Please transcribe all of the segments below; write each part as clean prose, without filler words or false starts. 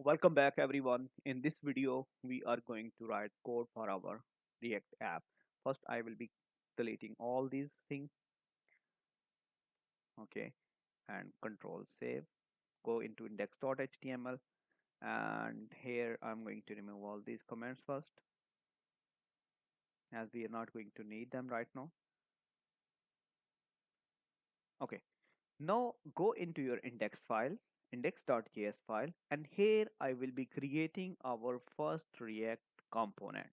Welcome back everyone. In this video, we are going to write code for our React app. First, I will be deleting all these things, okay, and control save. Go into index.html and here I'm going to remove all these comments first as we are not going to need them right now. Okay, now go into your index file, index.js file, and here I will be creating our first React component.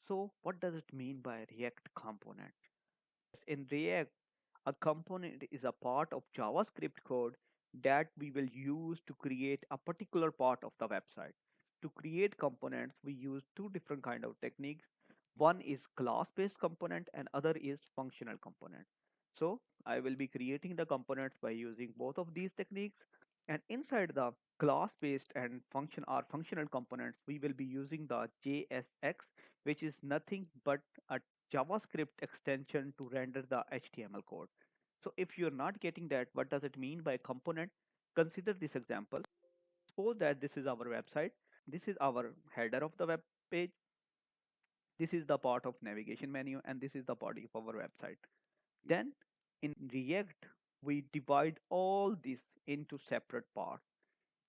So what does it mean by React component? In React, a component is a part of JavaScript code that we will use to create a particular part of the website. To create components, we use two different kind of techniques. One is class-based component and other is functional component. So I will be creating the components by using both of these techniques. And inside the class-based and functional components, we will be using the JSX, which is nothing but a JavaScript extension to render the HTML code. So if you're not getting that, what does it mean by component? Consider this example. Suppose that this is our website. This is our header of the web page. This is the part of navigation menu and this is the body of our website. Then in React, we divide all this into separate parts.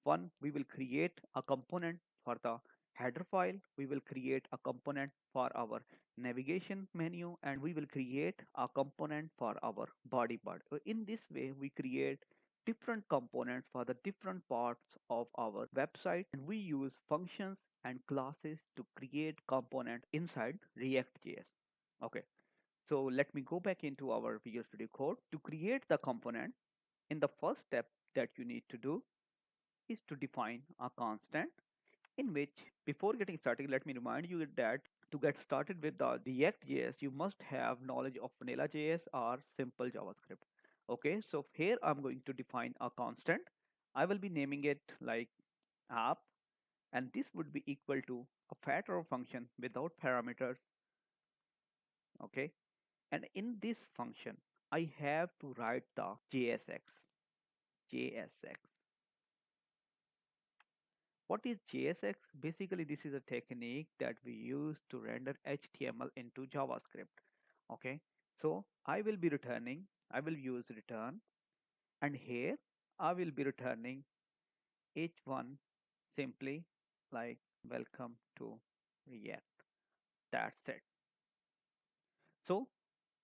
One, we will create a component for the header file. We will create a component for our navigation menu and we will create a component for our body part. In this way, we create different components for the different parts of our website and we use functions and classes to create component inside React.js. Okay, so let me go back into our Visual Studio Code. To create the component, in the first step that you need to do is to define a constant in which, before getting started, let me remind you that to get started with the React.js, you must have knowledge of vanilla.js or simple JavaScript. Okay, so here I'm going to define a constant. I will be naming it like app, and this would be equal to a factor function without parameters. Okay, and in this function, I have to write the JSX. What is JSX? Basically, this is a technique that we use to render HTML into JavaScript. Okay, so I will use return, and here I will be returning H1 simply like welcome to React. That's it. So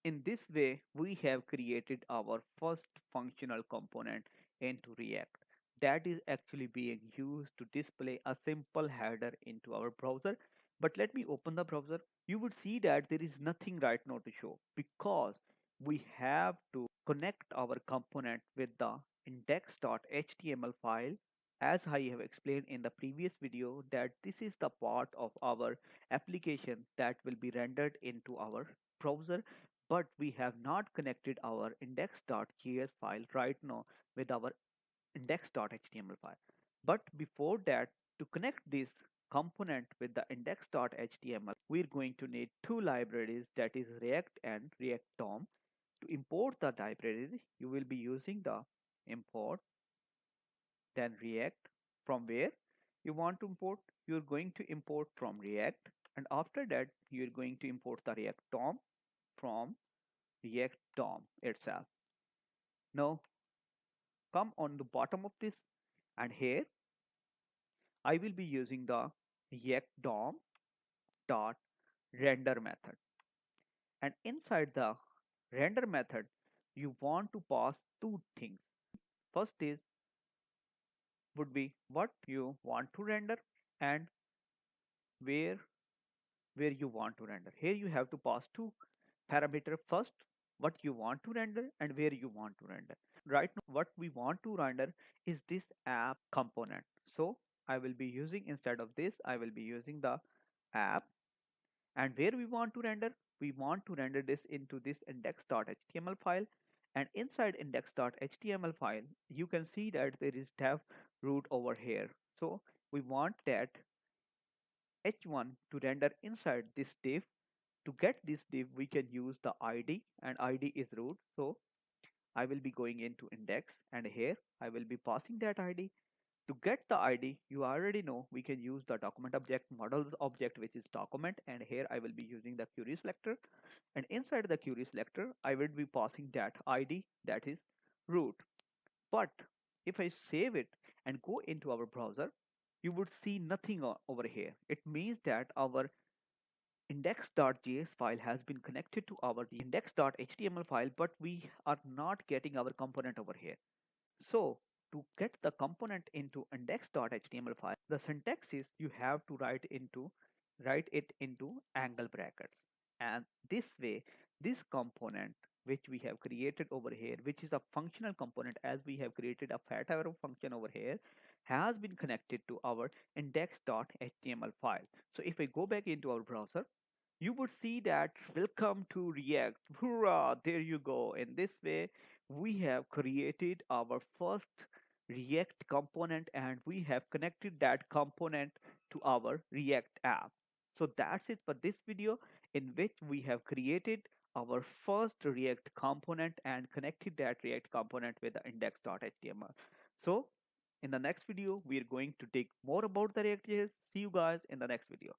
in this way, we have created our first functional component into React that is actually being used to display a simple header into our browser. But let me open the browser. You would see that there is nothing right now to show because we have to connect our component with the index.html file. As I have explained in the previous video that this is the part of our application that will be rendered into our browser, but we have not connected our index.js file right now with our index.html file. But before that, to connect this component with the index.html, we're going to need two libraries, that is React and React DOM. To import the libraries, you will be using the import, then React. From where you want to import, you're going to import from React, and after that, you're going to import the React DOM from React DOM itself. Now come on the bottom of this, and here I will be using the React DOM dot render method, and inside the render method you want to pass two things. First is would be what you want to render and where you want to render. Here you have to pass two parameter. First, what you want to render and where you want to render. Right now what we want to render is this app component, so I will be using, instead of this I will be using the app. And where we want to render this into this index.html file, and inside index.html file you can see that there is tab root over here. So we want that h1 to render inside this div. To get this div we can use the id, and id is root. So I will be going into index and here I will be passing that id. To get the ID, you already know we can use the document object, models object, which is document, and here I will be using the query selector. And inside the query selector, I will be passing that ID, that is root. But if I save it and go into our browser, you would see nothing over here. It means that our index.js file has been connected to our index.html file, but we are not getting our component over here. So to get the component into index.html file, the syntax is you have to write it into angle brackets. And this way, this component which we have created over here, which is a functional component, as we have created a fat arrow function over here, has been connected to our index.html file. So if I go back into our browser, you would see that welcome to React. Hurrah! There you go. In this way, we have created our first React component and we have connected that component to our React app. So that's it for this video, in which we have created our first React component and connected that React component with the index.html. So in the next video, we are going to dig more about the React.js. See you guys in the next video.